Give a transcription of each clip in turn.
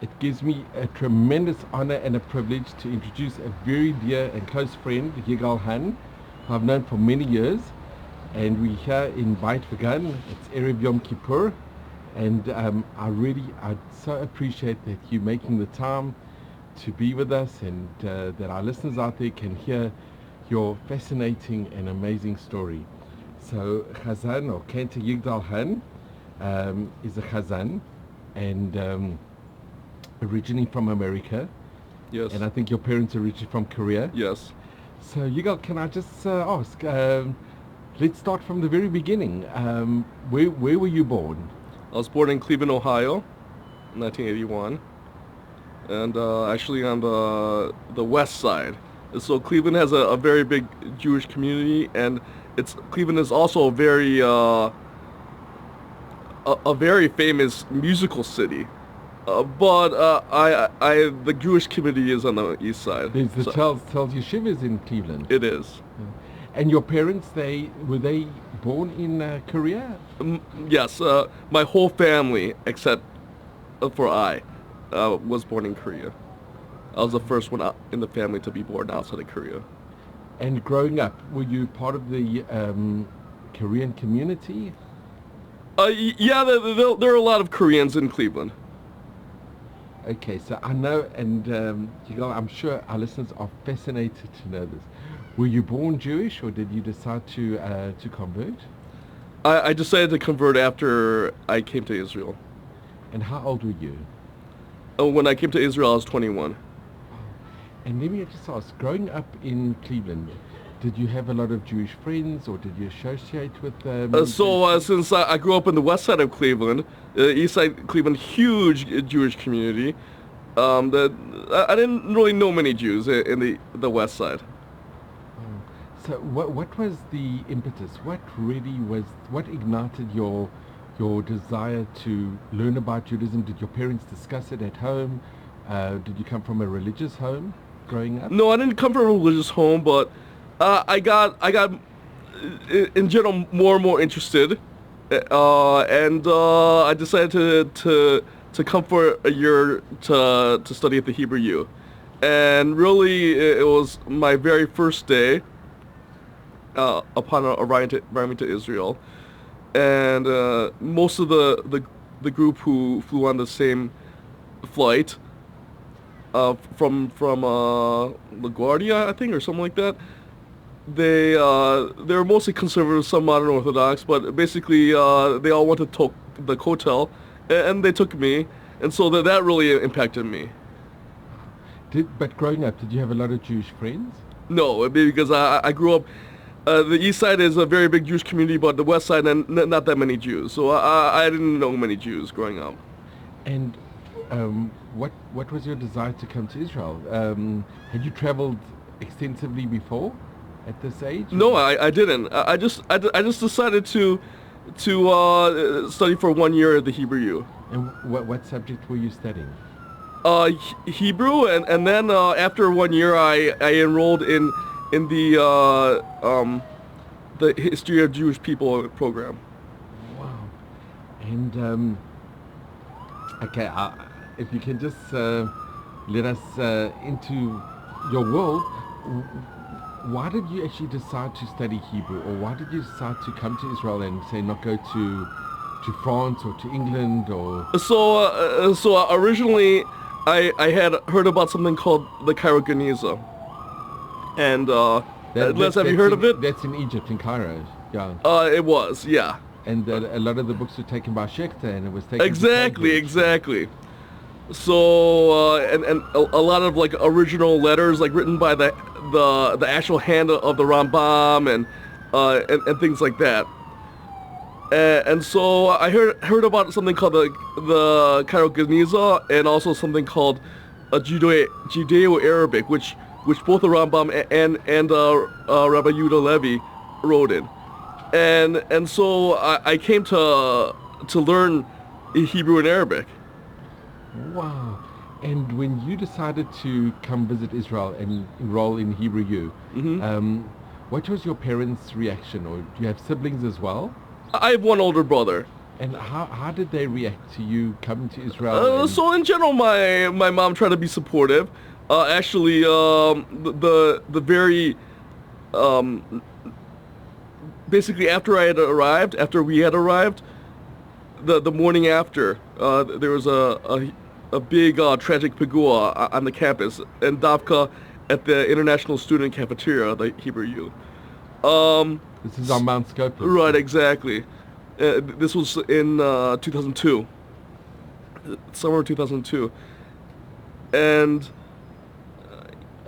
It gives me a tremendous honor and a privilege to introduce a very dear and close friend, Yigal Han, who I've known for many years. And we're here in Beit Vegan. It's Erev Yom Kippur. And I so appreciate that you're making the time to be with us, and that our listeners out there can hear your fascinating and amazing story. So Chazan, or Cantor Yigal Han, is a Chazan, and originally from America. Yes. And I think your parents are originally from Korea. Yes. So Yigal, can I just ask, let's start from the very beginning. Where were you born? I was born in Cleveland, Ohio, 1981, and actually on the west side. So Cleveland has a very big Jewish community, and Cleveland is also a very famous musical city. But the Jewish community is on the east side. There's the Telz Yeshivas in Cleveland. It is. And your parents, were they born in Korea? Yes, my whole family, except for I, was born in Korea. I was the first one out in the family to be born outside of Korea. And growing up, were you part of the Korean community? Yeah, there are a lot of Koreans in Cleveland. Okay, so I know, and Yigal, I'm sure our listeners are fascinated to know this. Were you born Jewish, or did you decide to convert? I decided to convert after I came to Israel. And how old were you? When I came to Israel, I was 21. And let me just ask, growing up in Cleveland, did you have a lot of Jewish friends, or did you associate with them? Since I grew up in the west side of Cleveland, east side Cleveland, huge Jewish community, I didn't really know many Jews in the west side. So what was the impetus? What ignited your desire to learn about Judaism? Did your parents discuss it at home? Did you come from a religious home growing up? No, I didn't come from a religious home, but I got in general more and more interested, and I decided to come for a year to study at the Hebrew U, and really it was my very first day upon arriving to Israel, and most of the group who flew on the same flight from LaGuardia, I think, or something like that. They're mostly conservative, some modern Orthodox, but basically they all went to the hotel, and they took me, and so that really impacted me. But growing up, did you have a lot of Jewish friends? No, because I grew up. The east side is a very big Jewish community, but the west side, not that many Jews. So I didn't know many Jews growing up. And what was your desire to come to Israel? Had you traveled extensively before at this age? No, I didn't. I just decided to study for 1 year at the Hebrew U. And what subject were you studying? Hebrew, and then after 1 year, I enrolled in the History of Jewish People program. Wow. And okay, if you can just let us into your world. Why did you actually decide to study Hebrew, or why did you decide to come to Israel and say not go to France or to England, or? So originally I had heard about something called the Cairo Geniza. And have you heard of it? That's in Egypt, in Cairo. Yeah. It was, yeah. And a lot of the books were taken by Schechter, and it was taken. Exactly. So and a lot of like original letters, like written by the actual hand of the Rambam and things like that. And so I heard about something called the Cairo Geniza, and also something called a Judeo-Arabic, which both the Rambam and Rabbi Yehuda Levi wrote in, and so I came to learn Hebrew and Arabic. Wow. And when you decided to come visit Israel and enroll in Hebrew U, what was your parents' reaction, or do you have siblings as well? I have one older brother. And how did they react to you coming to Israel? So in general, my mom tried to be supportive. Actually, the very basically after we had arrived, the morning after, there was a big tragic pigua on the campus in Davka at the International Student Cafeteria, the Hebrew U. This is on Mount Scopus. Right, exactly. This was in 2002, summer of 2002, and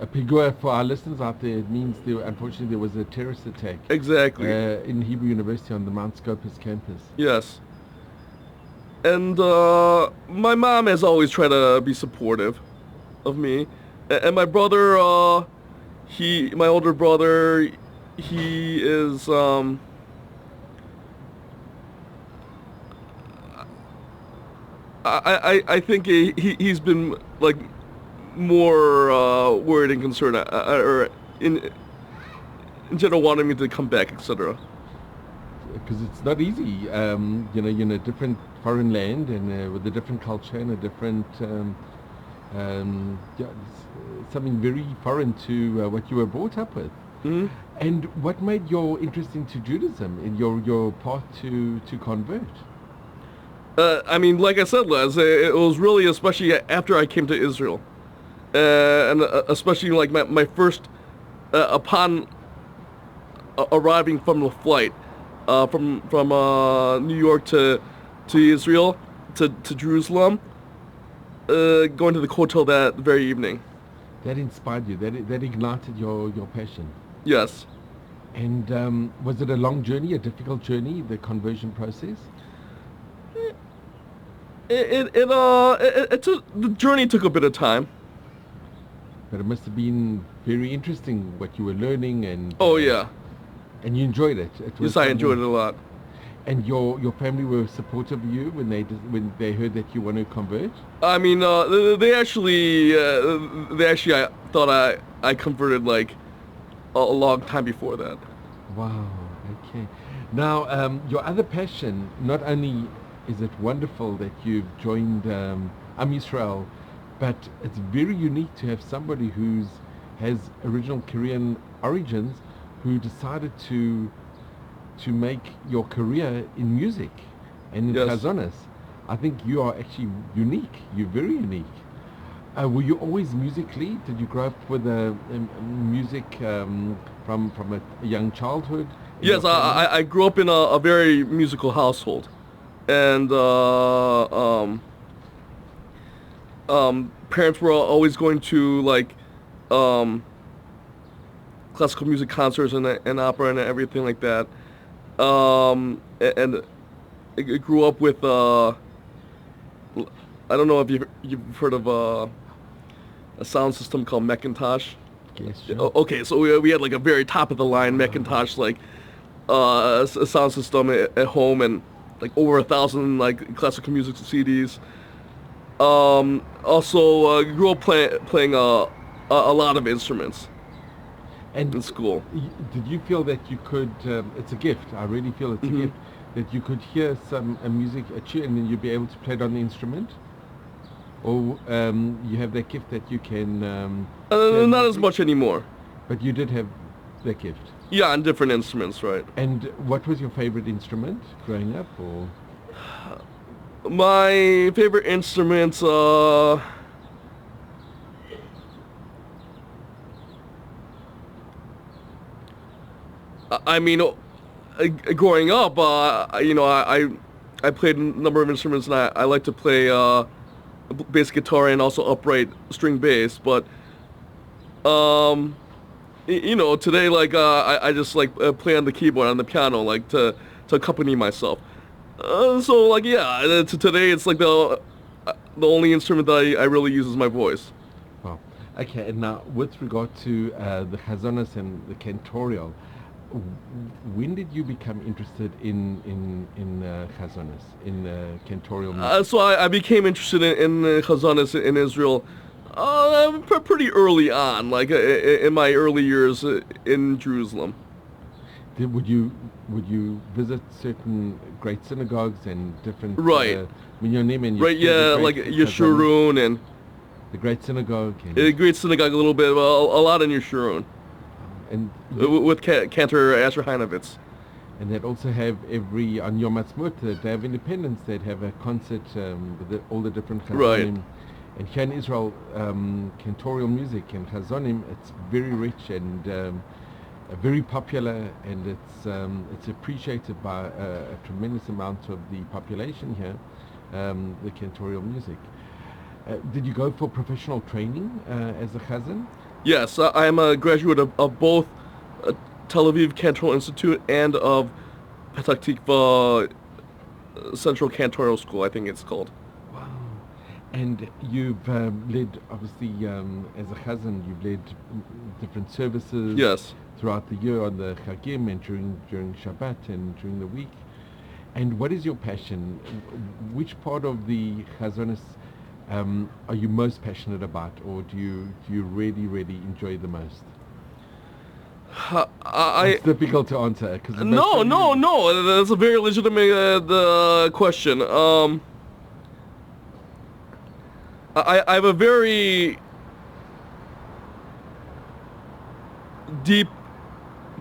a pigua, for our listeners out there, it means unfortunately there was a terrorist attack. Exactly. In Hebrew University on the Mount Scopus campus. Yes. And my mom has always tried to be supportive of me, and my brother, my older brother, he is I think he's been like more worried and concerned, or in general wanting me to come back, etc. Because it's not easy, you're in a different foreign land and with a different culture and a different, something very foreign to what you were brought up with. Mm-hmm. And what made your interest into Judaism and your path to convert? I mean, like I said, Les, it was really especially after I came to Israel, and especially like my first, upon arriving from the flight, from New York to Israel, to Jerusalem, going to the hotel that very evening. That inspired you. That ignited your passion. Yes. And was it a long journey, a difficult journey, the conversion process? The journey took a bit of time. But it must have been very interesting what you were learning and. Oh yeah. And you enjoyed it. Yes, I enjoyed it a lot. And your family were supportive of you when they heard that you want to convert? I mean, they actually I thought I converted like a long time before that. Wow. Okay. Now, your other passion, not only is it wonderful that you've joined Am Yisrael, but it's very unique to have somebody has original Korean origins who decided to make your career in music and in chazonas. I think you are actually unique. You're very unique. Were you always musically? Did you grow up with music from a young childhood? Yes, I grew up in a very musical household, and parents were always going to like classical music concerts and opera and everything like that. And I grew up with I don't know if you've heard of a sound system called Macintosh. Yes, sure. Okay, so we had like a very top of the line Macintosh like a sound system at home, and like over 1,000 like classical music CDs. Also grew up playing a lot of instruments. And in school. Did you feel that you could, it's a gift, I really feel it's a gift, that you could hear some music, a tune, and then you'd be able to play it on the instrument? Or you have that gift that you can... not as much anymore. But you did have that gift? Yeah, on different instruments, right. And what was your favorite instrument growing up? Or my favorite instruments, I mean, growing up, I played a number of instruments, and I like to play bass guitar and also upright string bass. But today, like I just like play on the keyboard, on the piano, like to accompany myself. So like today it's like the only instrument that I really use is my voice. Wow. Okay. And now, with regard to the chazonas and the cantorial, when did you become interested in chazonas, in cantorial music? So I became interested in chazonas in Israel pretty early on, like in my early years in Jerusalem. would you visit certain great synagogues and different Right. minyanim and Right, the yeah, great like chazanim, Yeshurun and the great synagogue Great Synagogue a little bit, well, a lot in Yeshurun. and With Cantor Yigal. and they'd also have on Yom Ha'atzmaut, the Day of Independence, they'd have a concert with all the different chazanim. Right. And here in Israel, cantorial music and chazonim, it's very rich and very popular, and it's appreciated by a tremendous amount of the population here, the cantorial music. Did you go for professional training as a chazan? Yes, I am a graduate of both Tel Aviv Cantor Institute and of Petah Tikva Central Cantorial School, I think it's called. Wow. And you've led, obviously, as a chazan, you've led different services Yes. throughout the year on the Chagim and during Shabbat and during the week. And what is your passion? Which part of the chazonis are you most passionate about, or do you really enjoy the most? It's difficult to answer because No. That's a very legitimate question. I have a very deep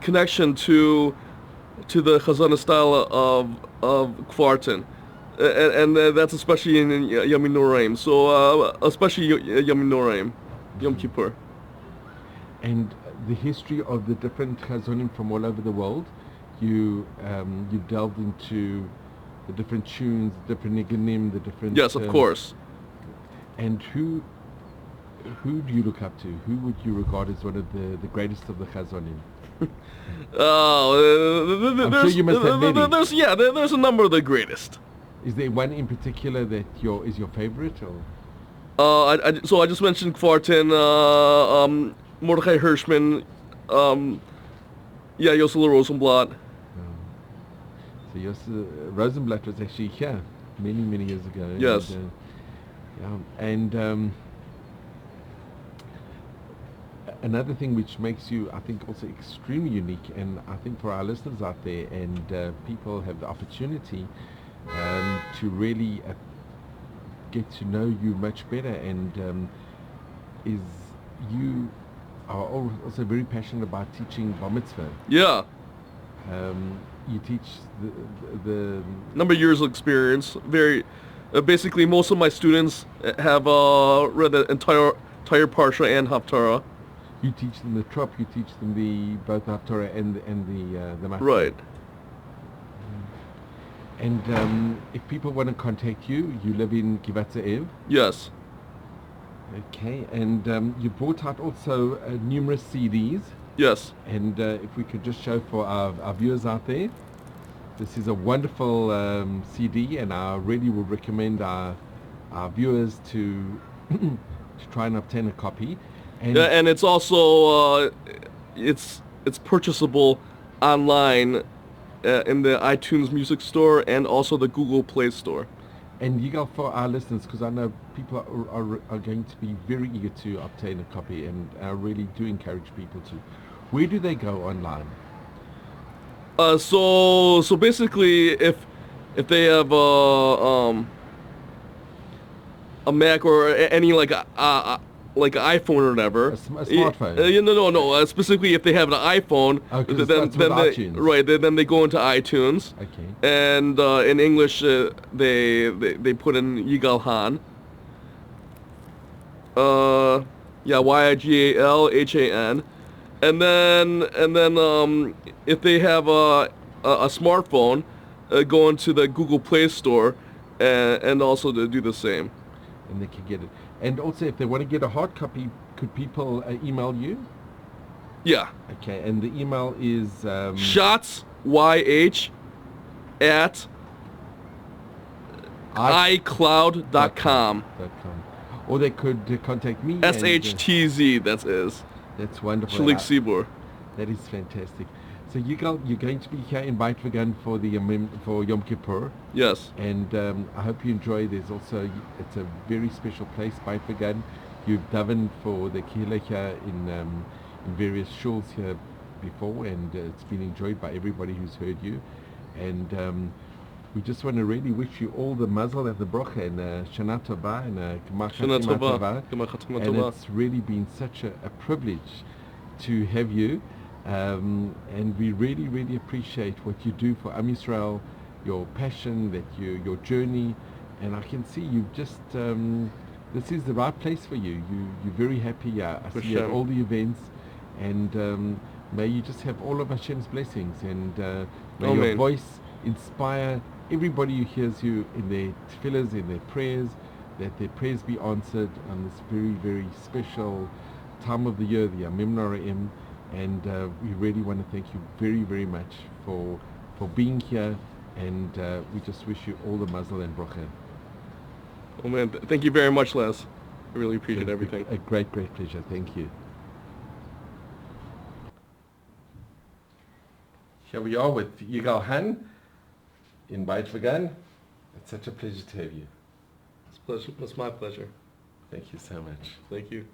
connection to the Chazana style of Kvartin, and that's especially in Yom Noraim. So especially Yom Noraim, Yom Kippur. And the history of the different chazonim from all over the world, you delved into the different tunes, the different niganim, the different. Yes, of course. And who do you look up to? Who would you regard as one of the greatest of the chazonim? I'm sure you must have many. There's a number of the greatest. Is there one in particular that is your favorite, or? So I just mentioned Kvartin, Mordechai Hirschman, Yosel Rosenblatt. So Rosenblatt was actually here many years ago. Yes. And another thing which makes you, I think, also extremely unique, and I think for our listeners out there, and people have the opportunity to really get to know you much better, and is you are also very passionate about teaching bar mitzvah. Yeah. You teach the number of years of experience. Very, basically, most of my students have read the entire parsha and haftarah. You teach them the trop. You teach them both haftarah and the matzah. Right. And if people want to contact you, you live in Givat Ze'ev. Yes. Okay, and you brought out also numerous CDs. Yes. And if we could just show for our viewers out there, this is a wonderful CD, and I really would recommend our viewers to try and obtain a copy. And it's also it's purchasable online in the iTunes Music Store and also the Google Play Store. And Yigal, for our listeners, because I know people are going to be very eager to obtain a copy, and I really do encourage people to. Where do they go online? So basically, if they have a Mac or any like an iPhone or whatever, A smartphone. No. Specifically, if they have an iPhone, then they go into iTunes. Okay. And in English, they put in Yigal Han. YIGALHAN. And then if they have a smartphone, go into the Google Play Store and also to do the same. And they can get it. And also, if they want to get a hard copy, could people email you? Yeah. Okay, and the email is shots YH at iCloud.com. Or they could contact me. SHTZ, that is. That's wonderful. Shalik Sibor. That is fantastic. So Yigal, you're going to be here in Beit Vegan for Yom Kippur. Yes. And I hope you enjoy. It's a very special place, Beit Vegan. You've davened for the Kehillah here in various shuls here before, and it's been enjoyed by everybody who's heard you. And we just want to really wish you all the mazel and the bracha and Shana Tova and Gemar Shana Chatima Tova. Tova. Gemar Chatima And Tova. it's really been such a privilege to have you, and we really, really appreciate what you do for Am Yisrael, your passion, your journey, and I can see you've just this is the right place for you. You're very happy. I see you at all the events, and may you just have all of Hashem's blessings, and may your voice inspire everybody who hears you in their tefillahs, in their prayers, that their prayers be answered on this very, very special time of the year, the Yamim Noraim. And we really want to thank you very, very much for being here, and we just wish you all the mazel and bracha. Oh man, thank you very much, Les. I really appreciate everything. A great, great pleasure. Thank you. Here we are with Yigal Han in Beit Vegan. It's such a pleasure to have you. It's my pleasure. Thank you so much. Thank you.